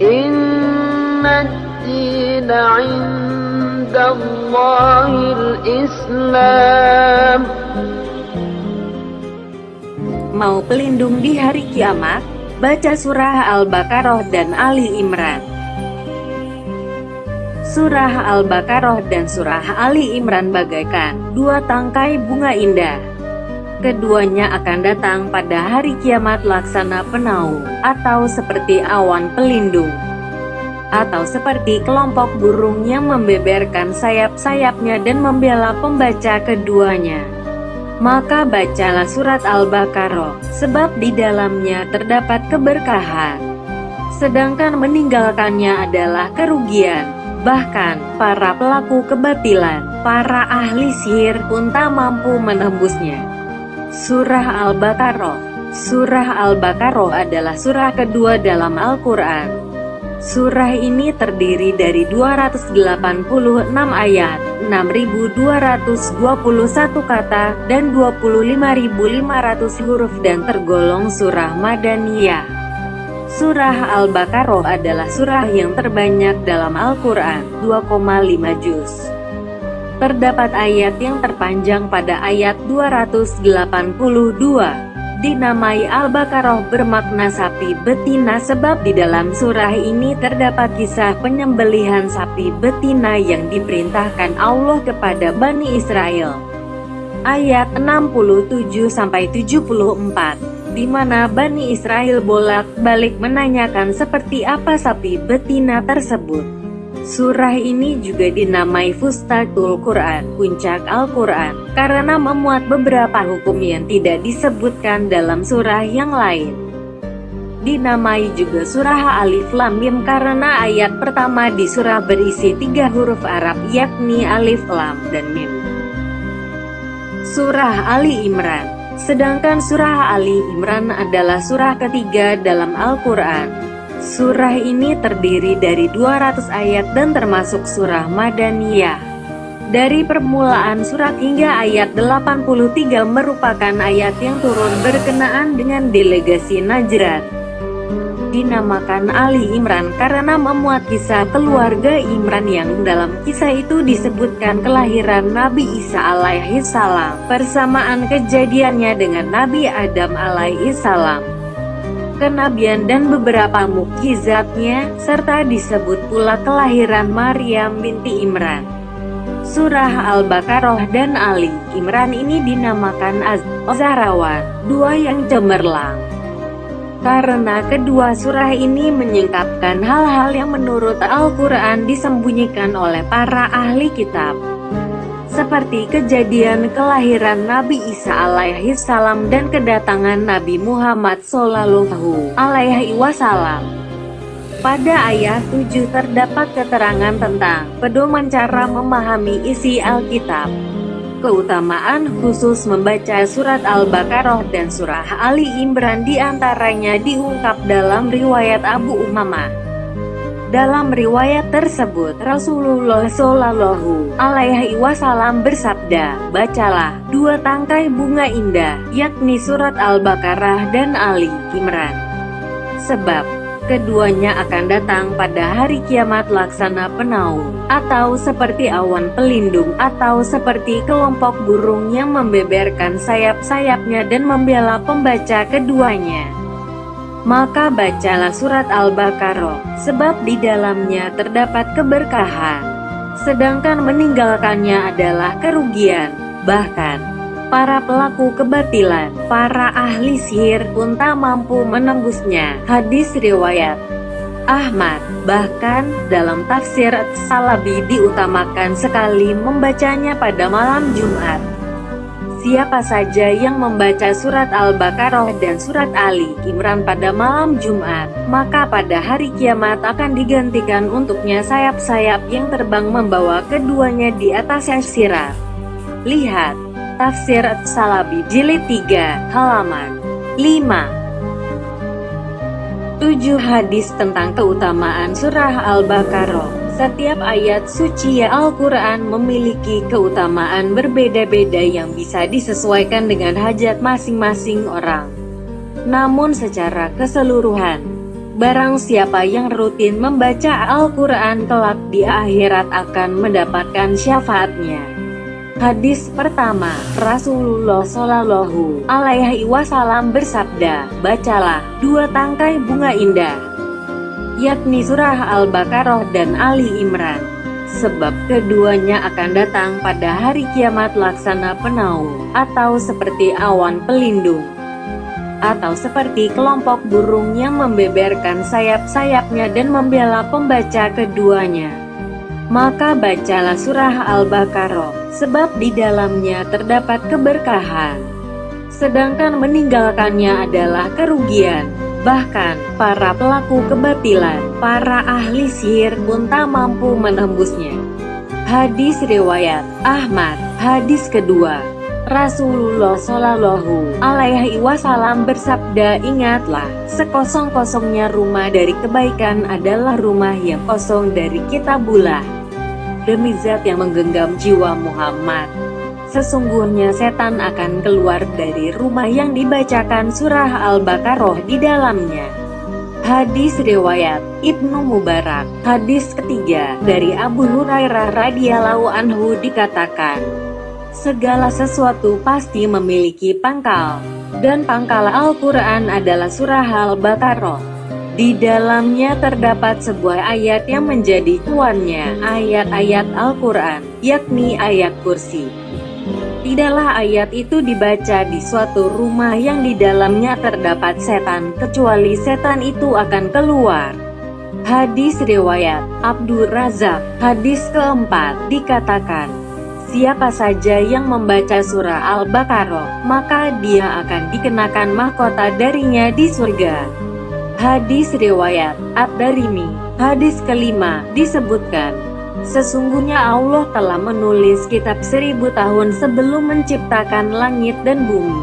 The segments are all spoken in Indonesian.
Inna ad-dina 'indallahil Islam. Mau pelindung di hari kiamat? Baca surah Al-Baqarah dan Ali Imran. Surah Al-Baqarah dan surah Ali Imran bagaikan dua tangkai bunga indah. Keduanya akan datang pada hari kiamat laksana penaung, atau seperti awan pelindung, atau seperti kelompok burung yang membeberkan sayap-sayapnya dan membela pembaca keduanya. Maka bacalah surat Al-Baqarah, sebab di dalamnya terdapat keberkahan. Sedangkan meninggalkannya adalah kerugian. Bahkan, para pelaku kebatilan, para ahli sihir pun tak mampu menembusnya. Surah Al-Baqarah. Surah Al-Baqarah adalah surah kedua dalam Al-Quran. Surah ini terdiri dari 286 ayat, 6.221 kata, dan 25.500 huruf dan tergolong surah Madaniyah. Surah Al-Baqarah adalah surah yang terbanyak dalam Al-Quran, 2,5 juz. Terdapat ayat yang terpanjang pada ayat 282. Dinamai Al-Baqarah bermakna sapi betina sebab di dalam surah ini terdapat kisah penyembelihan sapi betina yang diperintahkan Allah kepada Bani Israel. Ayat 67-74, di mana Bani Israel bolak-balik menanyakan seperti apa sapi betina tersebut. Surah ini juga dinamai Fustatul Quran, puncak Al-Quran, karena memuat beberapa hukum yang tidak disebutkan dalam surah yang lain. Dinamai juga surah Alif Lam Mim karena ayat pertama di surah berisi 3 huruf Arab yakni Alif, Lam, dan Mim. Surah Ali Imran. Sedangkan surah Ali Imran adalah surah ketiga dalam Al-Quran. Surah ini terdiri dari 200 ayat dan termasuk surah Madaniyah. Dari permulaan surat hingga ayat 83 merupakan ayat yang turun berkenaan dengan delegasi Najran. Dinamakan Ali Imran karena memuat kisah keluarga Imran yang dalam kisah itu disebutkan kelahiran Nabi Isa alaihi salam, persamaan kejadiannya dengan Nabi Adam alaihi salam, kenabian dan beberapa mukjizatnya, serta disebut pula kelahiran Maryam binti Imran. Surah Al-Baqarah dan Ali Imran ini dinamakan Az-Zahrawan, dua yang cemerlang, karena kedua surah ini menyingkapkan hal-hal yang menurut Al-Quran disembunyikan oleh para ahli kitab, seperti kejadian kelahiran Nabi Isa alaihi salam dan kedatangan Nabi Muhammad Shallallahu alaihi wasallam. Pada ayat 7 terdapat keterangan tentang pedoman cara memahami isi Alkitab. Keutamaan khusus membaca surat Al-Baqarah dan surah Ali Imran diantaranya diungkap dalam riwayat Abu Umamah. Dalam riwayat tersebut, Rasulullah Shallallahu alaihi wasallam bersabda, bacalah dua tangkai bunga indah, yakni surat Al-Baqarah dan Ali Imran. Sebab keduanya akan datang pada hari kiamat laksana penaung, atau seperti awan pelindung, atau seperti kelompok burung yang membeberkan sayap-sayapnya dan membela pembaca keduanya. Maka bacalah surat Al-Baqarah, sebab di dalamnya terdapat keberkahan. Sedangkan meninggalkannya adalah kerugian. Bahkan para pelaku kebatilan, para ahli sihir pun tak mampu menembusnya. Hadis riwayat Ahmad. Bahkan dalam tafsir Salabi diutamakan sekali membacanya pada malam Jumat. Siapa saja yang membaca surat Al-Baqarah dan surat Ali Imran pada malam Jumat, maka pada hari kiamat akan digantikan untuknya sayap-sayap yang terbang membawa keduanya di atas sirat. Lihat Tafsir Salabi Jilid 3, halaman 5. 7 hadis tentang keutamaan surah Al-Baqarah. Setiap ayat suci Al-Quran memiliki keutamaan berbeda-beda yang bisa disesuaikan dengan hajat masing-masing orang. Namun secara keseluruhan, Barang siapa yang rutin membaca Al-Quran kelak di akhirat akan mendapatkan syafaatnya. Hadis pertama, Rasulullah Shallallahu Alaihi Wasallam bersabda, bacalah 2 tangkai bunga indah, yakni surah Al-Baqarah dan Ali Imran, sebab keduanya akan datang pada hari kiamat laksana penaung, atau seperti awan pelindung, atau seperti kelompok burung yang membeberkan sayap-sayapnya dan membela pembaca keduanya. Maka bacalah surah Al-Baqarah, sebab di dalamnya terdapat keberkahan, sedangkan meninggalkannya adalah kerugian. Bahkan, para pelaku kebatilan, para ahli sihir pun tak mampu menembusnya. Hadis riwayat Ahmad. Hadis kedua, Rasulullah Shallallahu Alaihi Wasallam bersabda, ingatlah, sekosong-kosongnya rumah dari kebaikan adalah rumah yang kosong dari kitabullah. Demi zat yang menggenggam jiwa Muhammad, sesungguhnya setan akan keluar dari rumah yang dibacakan surah Al-Baqarah di dalamnya. Hadis riwayat Ibnu Mubarak. Hadis ketiga, dari Abu Hurairah radhiyallahu anhu dikatakan, segala sesuatu pasti memiliki pangkal, dan pangkal Al-Quran adalah surah Al-Baqarah. Di dalamnya terdapat sebuah ayat yang menjadi tuannya ayat-ayat Al-Quran, yakni ayat kursi. Tidaklah ayat itu dibaca di suatu rumah yang di dalamnya terdapat setan, kecuali setan itu akan keluar. Hadis riwayat Abdur Razak. Hadis keempat, dikatakan, siapa saja yang membaca surah Al-Baqarah, maka dia akan dikenakan mahkota darinya di surga. Hadis riwayat Ad-Darimi. Hadis kelima, disebutkan, sesungguhnya Allah telah menulis kitab 1000 tahun sebelum menciptakan langit dan bumi.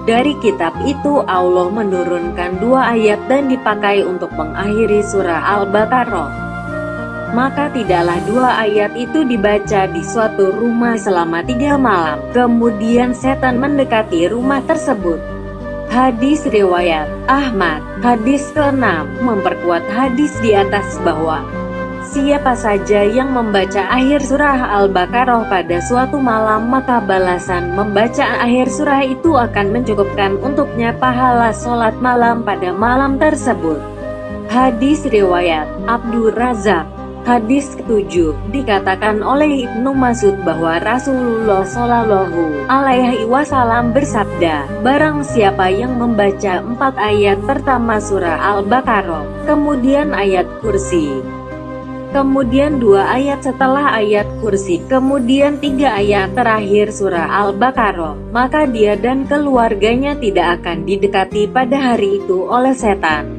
Dari kitab itu Allah menurunkan 2 ayat dan dipakai untuk mengakhiri surah Al-Baqarah. Maka tidaklah 2 ayat itu dibaca di suatu rumah selama 3 malam. Kemudian setan mendekati rumah tersebut. Hadis riwayat Ahmad. Hadis ke-6 memperkuat hadis di atas bahwa siapa saja yang membaca akhir surah Al-Baqarah pada suatu malam, maka balasan membaca akhir surah itu akan mencukupkan untuknya pahala sholat malam pada malam tersebut. Hadis riwayat Abdur Razak. Hadis ke-7, dikatakan oleh Ibnu Mas'ud bahwa Rasulullah Shallallahu Alaihi Wasallam bersabda, barang siapa yang membaca 4 ayat pertama surah Al-Baqarah, kemudian ayat kursi, kemudian 2 ayat setelah ayat kursi, kemudian 3 ayat terakhir surah Al-Baqarah, maka dia dan keluarganya tidak akan didekati pada hari itu oleh setan.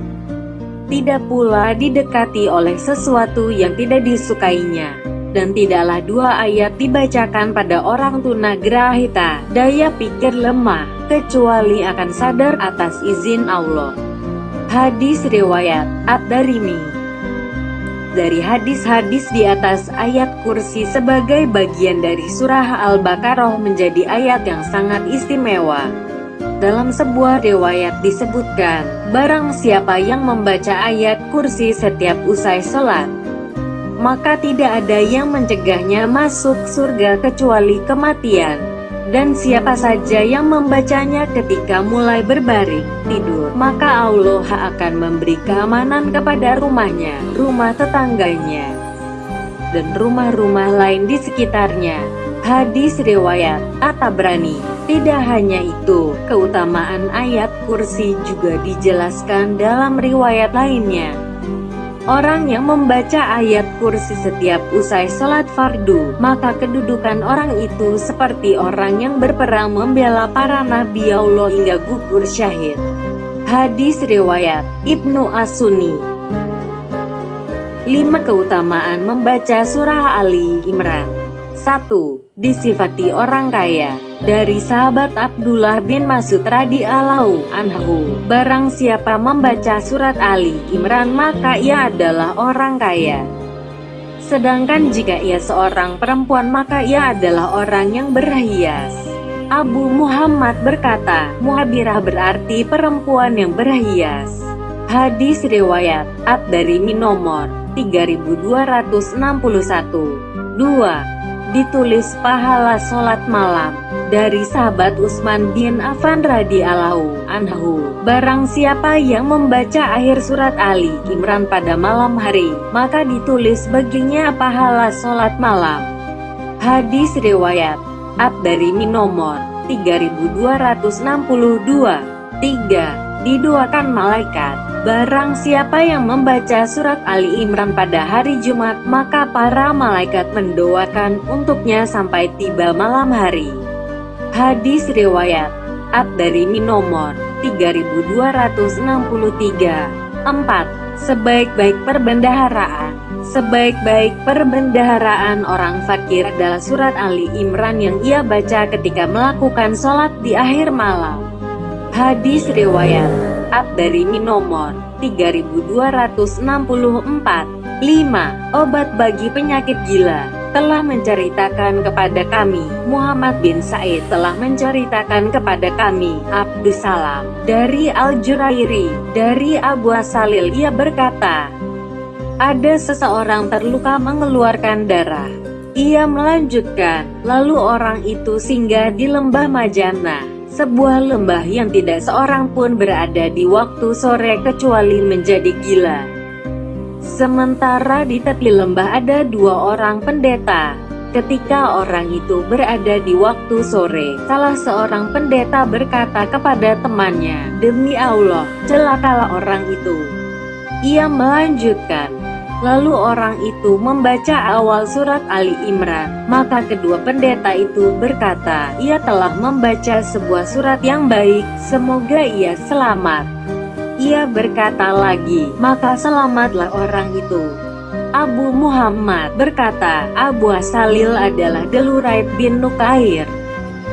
Tidak pula didekati oleh sesuatu yang tidak disukainya. Dan tidaklah 2 ayat dibacakan pada orang tunagrahita, daya pikir lemah, kecuali akan sadar atas izin Allah. Hadis riwayat Ad-Darimi. Dari hadis-hadis di atas, ayat kursi sebagai bagian dari surah Al-Baqarah menjadi ayat yang sangat istimewa. Dalam sebuah riwayat disebutkan, barang siapa yang membaca ayat kursi setiap usai sholat, maka tidak ada yang mencegahnya masuk surga kecuali kematian. Dan siapa saja yang membacanya ketika mulai berbaring tidur, maka Allah akan memberi keamanan kepada rumahnya, rumah tetangganya, dan rumah-rumah lain di sekitarnya. Hadis riwayat At-Tabrani. Tidak hanya itu, keutamaan ayat kursi juga dijelaskan dalam riwayat lainnya. Orang yang membaca ayat kursi setiap usai sholat fardu, maka kedudukan orang itu seperti orang yang berperang membela para nabi Allah hingga gugur syahid. Hadis riwayat Ibnu As-Sunni. 5 keutamaan membaca surah Ali Imran. 1. Disifati orang kaya. Dari sahabat Abdullah bin Mas'ud radhiyallahu anhu, barang siapa membaca surat Ali Imran maka ia adalah orang kaya. Sedangkan jika ia seorang perempuan maka ia adalah orang yang berhias. Abu Muhammad berkata, muhabirah berarti perempuan yang berhias. Hadis riwayat At-Darimi nomor 3261. 2. Ditulis pahala sholat malam. Dari sahabat Utsman bin Affan radhiyallahu anhu, barang siapa yang membaca akhir surat Ali Imran pada malam hari, maka ditulis baginya pahala sholat malam. Hadis riwayat At-Darimi nomor 3262. 3. Didoakan malaikat. Barang siapa yang membaca surat Ali Imran pada hari Jumat, maka para malaikat mendoakan untuknya sampai tiba malam hari. Hadis riwayat At-Darimi nomor 3263. 4. Sebaik-baik perbendaharaan. Sebaik-baik perbendaharaan orang fakir adalah surat Ali Imran yang ia baca ketika melakukan sholat di akhir malam. Hadis riwayat At-Darimi nomor 3264. 5. Obat bagi penyakit gila. Telah menceritakan kepada kami, Muhammad bin Sa'id telah menceritakan kepada kami, Abdus Salam dari Al-Jurairi, dari Abu Salil, ia berkata, ada seseorang terluka mengeluarkan darah. Ia melanjutkan, lalu orang itu singgah di lembah Majana, sebuah lembah yang tidak seorang pun berada di waktu sore kecuali menjadi gila. Sementara di tepi lembah ada 2 orang pendeta. Ketika orang itu berada di waktu sore, salah seorang pendeta berkata kepada temannya, demi Allah, celakalah orang itu. Ia melanjutkan, lalu orang itu membaca awal surat Ali Imran, maka kedua pendeta itu berkata, ia telah membaca sebuah surat yang baik, semoga ia selamat. Ia berkata lagi, maka selamatlah orang itu. Abu Muhammad berkata, Abu Salil adalah Deluraid bin Nukair.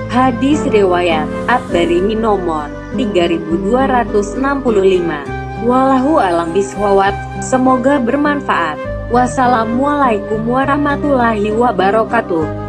Hadis riwayat At-Darimi nomor 3265. Wallahu alam biswawab. Semoga bermanfaat. Wassalamualaikum warahmatullahi wabarakatuh.